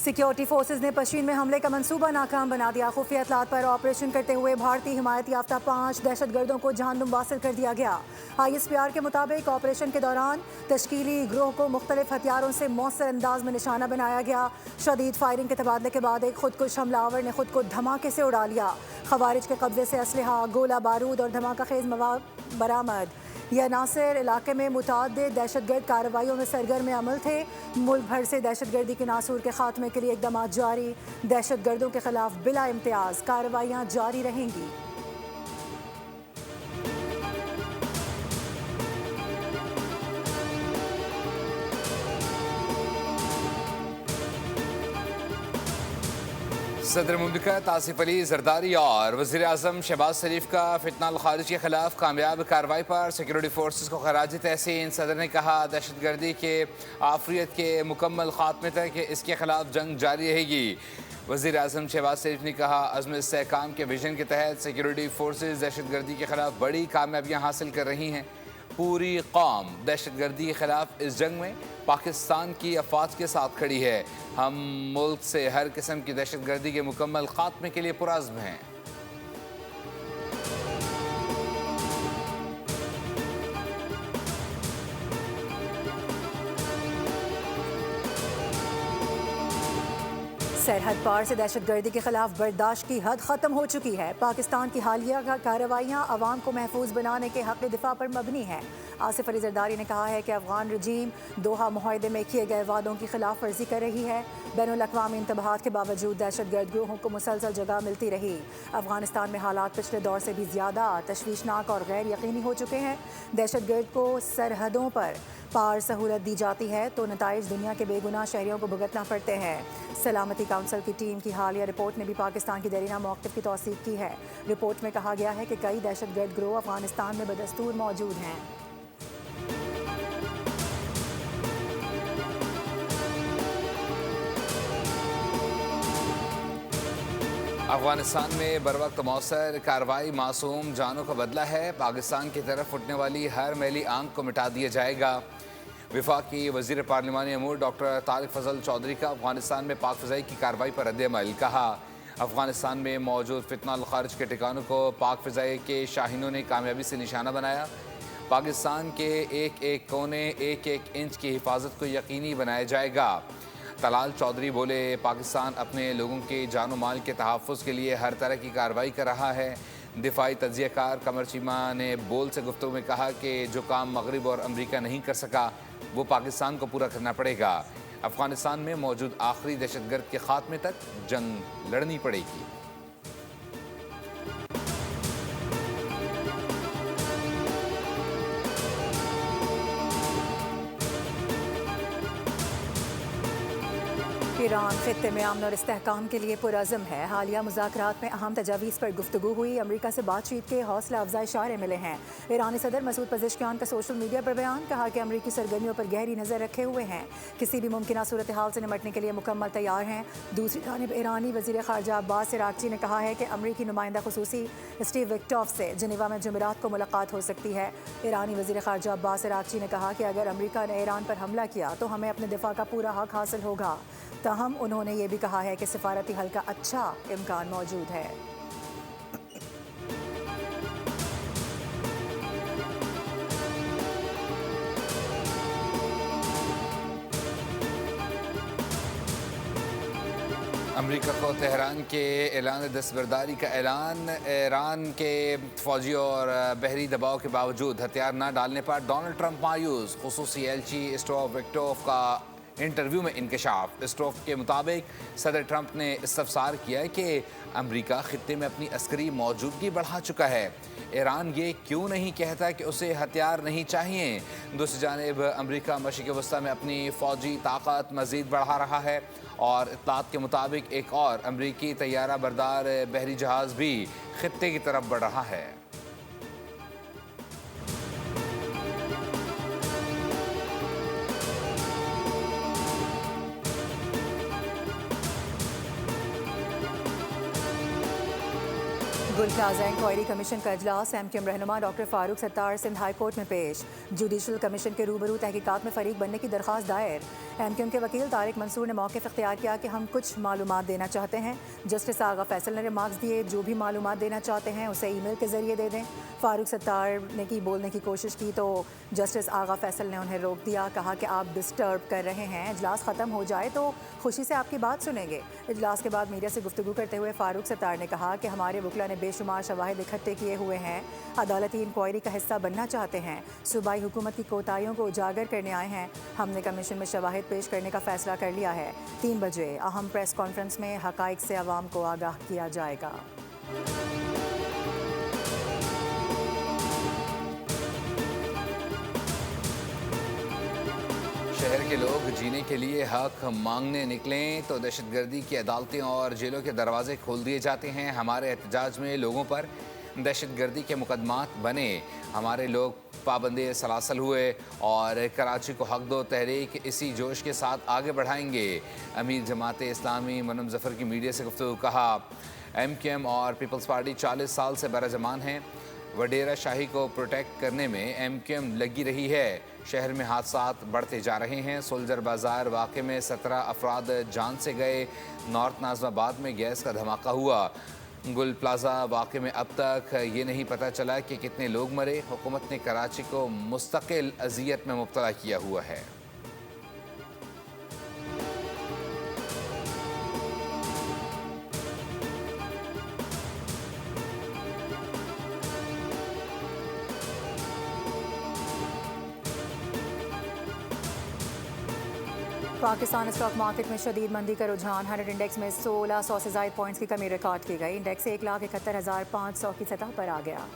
Security forces ने पश्चिम में हमले का मंसूबा नाकाम बना दिया। खुफिया इतलात पर ऑपरेशन करते हुए भारतीय हिमायत याफ्ता 5 दहशतगर्दों को जहन्नुम वासिल कर दिया गया। ISPR के मुताबिक ऑपरेशन के दौरान तश्कीली गिरोह को मुख्तलिफ हथियारों से मौसर अंदाज में निशाना बनाया गया। शदीद फायरिंग के तबादले के बाद एक खुदकुश हमलावर ने खुद को धमाके से उड़ा लिया। खवारिज के कब्जे से असलहा, गोला बारूद और धमाका खेज मवाद बरामद। यह नासिर इलाके में मुतअद्दिद दहशतगर्द कार्रवाइयों में सरगर्म अमल थे। मुल्क भर से दहशतगर्दी के नासूर के खात्मे के लिए इक़दाम जारी। दहशतगर्दों के खिलाफ बिला इम्तियाज कार्रवाइयाँ जारी रहेंगी। सदर मुमलिकत आसिफ अली जरदारी और वज़ीर आज़म शहबाज शरीफ का फितनाल खारिज के खिलाफ कामयाब कार्रवाई पर सिक्योरिटी फोर्सेस को खराज तहसीन। सदर ने कहा दहशतगर्दी के आफियत के मुकम्मल खात्मे तक इसके खिलाफ जंग जारी रहेगी। वज़ीर आज़म शहबाज शरीफ ने कहा अज़्म इस्तेहकाम के विजन के तहत सिक्योरिटी फोर्सेस दहशतगर्दी के खिलाफ बड़ी कामयाबियाँ हासिल कर रही हैं। पूरी कौम दहशतगर्दी के खिलाफ इस जंग में पाकिस्तान की अफवाज के साथ खड़ी है। हम मुल्क से हर किस्म की दहशतगर्दी के मुकम्मल खात्मे के लिए पुरअज़्म हैं। सरहद पार से दहशतगर्दी के खिलाफ बर्दाश्त की हद ख़त्म हो चुकी है। पाकिस्तान की हालिया कार्रवाइयाँ अवाम को महफूज बनाने के हक़ दिफा पर मबनी है। आसिफ अली जरदारी ने कहा है कि अफगान रजीम दोहा मुआहदे में किए गए वादों की खिलाफ वर्जी कर रही है। बैनुल-अक़वामी इंतबाहात के बावजूद दहशतगर्द गिरोहों को मुसलसल जगह मिलती रही। अफगानिस्तान में हालात पिछले दौर से भी ज़्यादा तशवीशनाक और गैर यकीनी हो चुके हैं। दहशतगर्द को सरहदों पर पार सहूलत दी जाती है तो नताइज दुनिया के बेगुनाह शहरियों को भुगतना पड़ते हैं। सलामती काउंसिल की टीम की हालिया रिपोर्ट ने भी पाकिस्तान की देरीना मौक़िफ़ की तौसीक़ की है। रिपोर्ट में कहा गया है कि कई दहशतगर्द गिरोह अफगानिस्तान में बदस्तूर मौजूद हैं। अफगानिस्तान में बर वक्त मौसर कार्रवाई मासूम जानों का बदला है। पाकिस्तान की तरफ उठने वाली हर मैली आंख को मिटा दिया जाएगा। वफाकी वज़ीर पार्लिमानी अमूर डॉक्टर तारिक फजल चौधरी का अफगानिस्तान में पाक फ़ज़ाई की कार्रवाई पर रद्द-ए-अमल। कहा अफगानिस्तान में मौजूद फितनाल खारिज के ठिकानों को पाक फ़ज़ाई के शाहीनों ने कामयाबी से निशाना बनाया। पाकिस्तान के एक एक कोने एक एक इंच की हिफाजत को यकीनी बनाया जाएगा। तलाल चौधरी बोले पाकिस्तान अपने लोगों के जानो माल के तहफ़्फ़ुज़ के लिए हर तरह की कार्रवाई कर रहा है। दिफाई तज्ज़ियाकार कमर चीमा ने बोल से गुफ्तगू में कहा कि जो काम मगरिब और अमरीका नहीं कर सका वो पाकिस्तान को पूरा करना पड़ेगा। अफ़गानिस्तान में मौजूद आखिरी दहशतगर्द के खात्मे तक जंग लड़नी पड़ेगी। ईरान खित्ते में अमन और इस्तेहकाम के लिए पुरअज़्म है। हालिया मुज़ाकरात में अहम तजावीज़ पर गुफ्तगू हुई। अमरीका से बातचीत के हौसला अफजा इशारे मिले हैं। ईरानी सदर मसूद पज़ेश्कियान का सोशल मीडिया पर बयान, कहा कि अमरीकी सरगर्मियों पर गहरी नज़र रखे हुए हैं, किसी भी मुमकिन सूरत हाल से निपटने के लिए मुकम्मल तैयार हैं। दूसरी जानिब ईरानी वज़ीर ख़ारजा अब्बास अराग़ची ने कहा है कि अमरीकी नुमाइंदा ख़ुसूसी स्टीव विक्टॉफ से जिनेवा में जुमेरात को मुलाकात हो सकती है। ईरानी वज़ीर ख़ारजा अब्बास अराग़ची ने कहा कि अगर अमरीका ने ईरान पर हमला किया तो हमें अपने दिफा का पूरा हक़ हासिल होगा। ताहम उन्होंने ये भी कहा है कि सिफारती हल का अच्छा इम्कान मौजूद है। अमरीका को तेहरान के ऐलान दस्तबरदारी का ऐलान। ईरान के फौजी और बहरी दबाव के बावजूद हथियार न डालने पर डोनाल्ड ट्रंप मायूस। खुसूसी एलची स्टोव विक्टोफ का इंटरव्यू में इंकशाफ। स्टोफ के मुताबिक सदर ट्रंप ने इस्तफसार किया है कि अमरीका खित्ते में अपनी अस्करी मौजूदगी बढ़ा चुका है। ईरान ये क्यों नहीं कहता कि उसे हथियार नहीं चाहिए। दूसरी जानिब अमरीका मशरिक़ वस्ती में अपनी फ़ौजी ताकत मज़ीद बढ़ा रहा है और इत्तलात के मुताबिक एक और अमरीकी तैयारा बरदार बहरी जहाज़ भी खित्ते की तरफ बढ़ रहा है। गुल प्लाजा इंक्वायरी कमीशन का इजलास एमक्यूएम रहनुमा doctor Farooq Sattar Sindh High Court में पेश। जुडिशल कमीशन के रूबरू तहकीकात में फरीक बनने की दरख्वास्त दायर। एमक्यूएम के वकील तारिक मंसूर ने मौक़िफ़ इख्तियार किया कि हम कुछ मालूमात देना चाहते हैं। जस्टिस आगा फैसल ने रिमार्क्स दिए, जो भी मालूमात देना चाहते हैं उसे ईमेल के ज़रिए दे दें। फारूक सत्तार ने बोलने की कोशिश की तो जस्टिस आगा फैसल ने उन्हें रोक दिया। कहा कि आप डिस्टर्ब कर रहे हैं, इजलास ख़त्म हो जाए तो खुशी से आपकी बात सुनेंगे। इजलास के बाद मीडिया से गुफ्तगू करते हुए फारूक सत्तार ने कहा कि हमारे वकील ने बेशुमार शवाहिद इकट्ठे किए हुए हैं, अदालती इंक्वायरी का हिस्सा बनना चाहते हैं, सूबाई हुकूमत की कोताहियों को उजागर करने आए हैं। हमने कमीशन में शवाहिद पेश करने का फैसला कर लिया है। 3 बजे अहम प्रेस कॉन्फ्रेंस में हकाइक से अवाम को आगाह किया जाएगा। शहर के लोग जीने के लिए हक मांगने निकलें तो दहशतगर्दी की अदालतें और जेलों के दरवाजे खोल दिए जाते हैं। हमारे एहतजाज में लोगों पर दहशतगर्दी के मुकदमात बने, हमारे लोग पाबंदी सलासल हुए और कराची को हक दो तहरीक इसी जोश के साथ आगे बढ़ाएंगे। अमीर जमात इस्लामी मनम जफ़र की मीडिया से गुफ्तगू कहा, एमक्यूएम और पीपल्स पार्टी 40 साल से बराजमान हैं। वडेरा शाही को प्रोटेक्ट करने में एमक्यूएम लगी रही है। शहर में हादसात बढ़ते जा रहे हैं। सोल्जर बाजार वाक़े में 17 अफराद जान से गए। नॉर्थ नाज़माबाद में गैस का धमाका हुआ। गुल प्लाजा वाक़े में अब तक ये नहीं पता चला कि कितने लोग मरे। हुकूमत ने कराची को मुस्तकिल अजियत में मुब्तला किया हुआ है। पाकिस्तान स्टॉक मार्केट में शदीद मंदी का रुझान। 100 इंडेक्स में 1600 से ज़ायद पॉइंट्स की कमी रिकॉर्ड की गई। इंडेक्स 1,71,500 की सतह पर आ गया।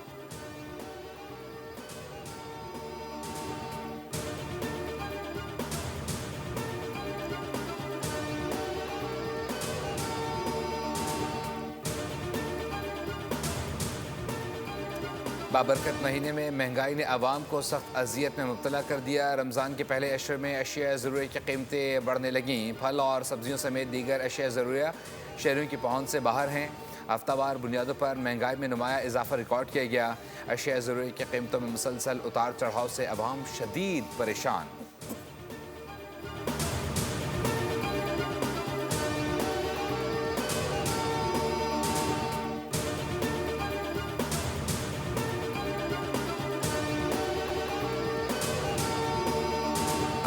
बाबरकत महीने में महंगाई ने आवाम को सख्त अजियत में मुब्तला कर दिया। रमज़ान के पहले अशरे में अशिया ज़रूरिया की कीमतें बढ़ने लगीं। फल और सब्जियों समेत दीगर अशिया ज़रूरिया शहरों की पहुँच से बाहर हैं। हफ्तावार बुनियादों पर महंगाई में नुमाया इजाफा रिकॉर्ड किया गया। अशिया ज़रूरिया की कीमतों में मुसलसल उतार चढ़ाव से आवाम शदीद परेशान।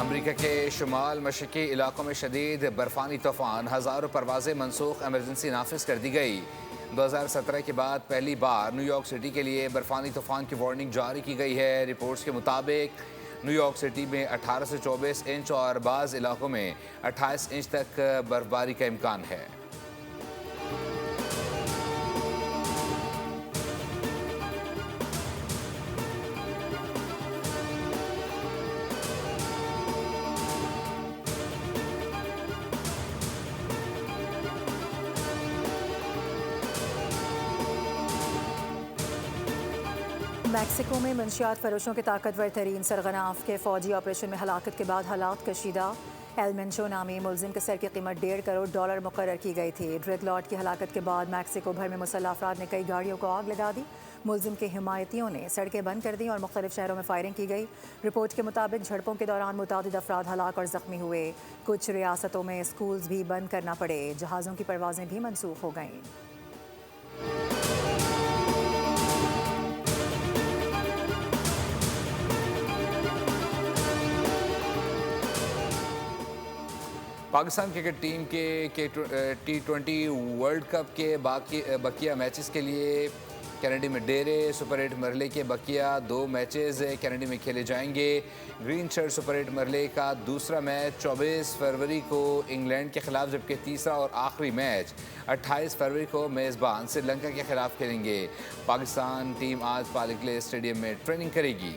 अमरीका के शुमाल मशरक़ी इलाकों में शदीद बर्फ़ानी तूफ़ान, हज़ारों परवाज़ें मनसूख, एमरजेंसी नाफिज कर दी गई। 2017 के बाद पहली बार न्यूयॉर्क सिटी के लिए बर्फ़ानी तूफ़ान की वार्निंग जारी की गई है। रिपोर्ट्स के मुताबिक न्यूयॉर्क सिटी में 18 से 24 इंच और बाज़ इलाकों में 28 इंच तक बर्फबारी का इम्कान है। मैक्सिको में मंशियात फरोशों के ताकतवर तरीन सरगनाफ के फौजी ऑपरेशन में हलाकत के बाद हालात कशीदा। एल मेंशो नामी मुलजिम के सर की कीमत $1.5 करोड़ मुकर्रर की गई थी। ड्रग लॉर्ड की हलाकत के बाद मैक्सिको भर में मुसल्लह अफराद ने कई गाड़ियों को आग लगा दी। मुलजिम के हिमायतियों ने सड़कें बंद कर दी और मुख्तलिफ शहरों में फायरिंग की गई। रिपोर्ट के मुताबिक झड़पों के दौरान मुतादिद अफराद हलाक और ज़ख्मी हुए। कुछ रियासतों में स्कूल्स भी बंद करना पड़े। जहाज़ों की परवाज़ें भी मनसूख हो गईं। पाकिस्तान क्रिकेट टीम के T20 वर्ल्ड कप के बकिया मैचेस के लिए कनाडा में डेरे। सुपर 8 मरहले के बकिया 2 मैचेस कनाडा में खेले जाएंगे। ग्रीन शर्ट सुपर 8 मरहले का दूसरा मैच 24 फरवरी को इंग्लैंड के खिलाफ, जबकि तीसरा और आखिरी मैच 28 फरवरी को मेज़बान श्रीलंका के खिलाफ खेलेंगे। पाकिस्तान टीम आज पालिकले स्टेडियम में ट्रेनिंग करेगी।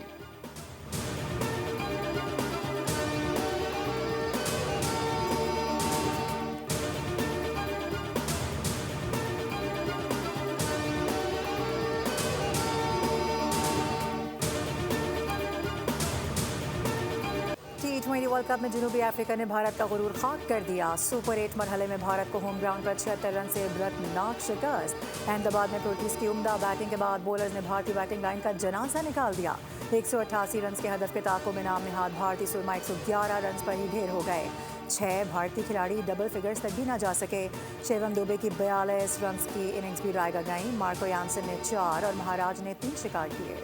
T20 वर्ल्ड कप में जनूबी अफ्रीका ने भारत का गुरूर खाक कर दिया। सुपर 8 मरहले में भारत को होम ग्राउंड पर 76 रन से इबरतनाक शिकस्त। अहमदाबाद में प्रोटीज की उम्दा बैटिंग के बाद बॉलर्स ने भारतीय बैटिंग लाइन का जनाजा निकाल दिया। 188 रन के हदफ के ताक़ुब में नाम नहाद भारतीय सुरमा 111 रन पर ही ढेर हो गए। 6 भारतीय खिलाड़ी डबल फिगर्स तक भी ना जा सके। शिवम दुबे की 42 रन की इनिंग्स भी रायगा गई। मार्को यानसन ने 4 और महाराज ने 3 शिकार किए।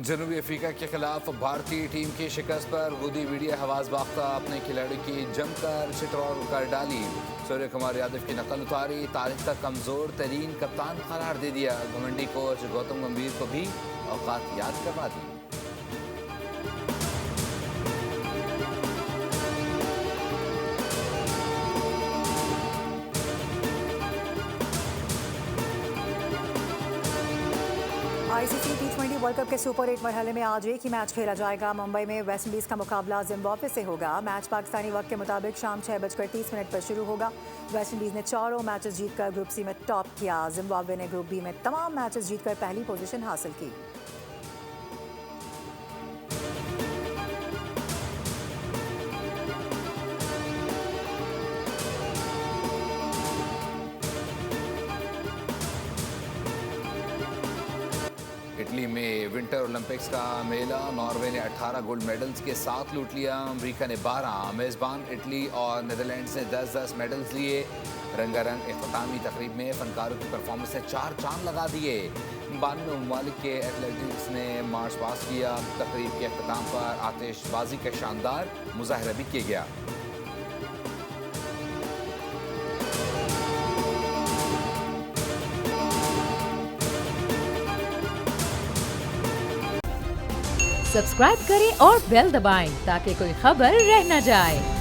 जनूबी अफ्रीका के खिलाफ भारतीय टीम की शिकस्त पर गोदी मीडिया हवास बाख्ता अपने खिलाड़ियों की जमकर चिटरौल कर डाली। सूर्य कुमार यादव की नकल उतारी, तारीख का कमजोर तरीन कप्तान करार दे दिया। घमंडी कोच गौतम गंभीर को भी औकात याद करवा दी। आईसीसी T20 वर्ल्ड कप के सुपर 8 मरहले में आज एक ही मैच खेला जाएगा। मुंबई में वेस्ट इंडीज का मुकाबला जिम्बाब्वे से होगा। मैच पाकिस्तानी वक्त के मुताबिक शाम 6:30 पर शुरू होगा। वेस्ट इंडीज ने चारों मैचेस जीतकर ग्रुप सी में टॉप किया। जिम्बाब्वे ने ग्रुप बी में तमाम मैचेस जीतकर पहली पोजीशन हासिल की। इटली में विंटर ओलंपिक्स का मेला। नॉर्वे ने 18 गोल्ड मेडल्स के साथ लूट लिया। अमेरिका ने 12, मेज़बान इटली और नीदरलैंड्स ने 10-10 मेडल्स लिए। रंगारंग इख्तितामी तकरीब में फनकारों की परफॉर्मेंस से 4 चांद लगा दिए। 92 ममालिक के एथलेटिक्स ने मार्च पास किया। तकरीब के अख्तिताम पर आतिशबाजी का शानदार मुजाहरा भी किया गया। सब्सक्राइब करें और बेल दबाएं ताकि कोई खबर रह न जाए।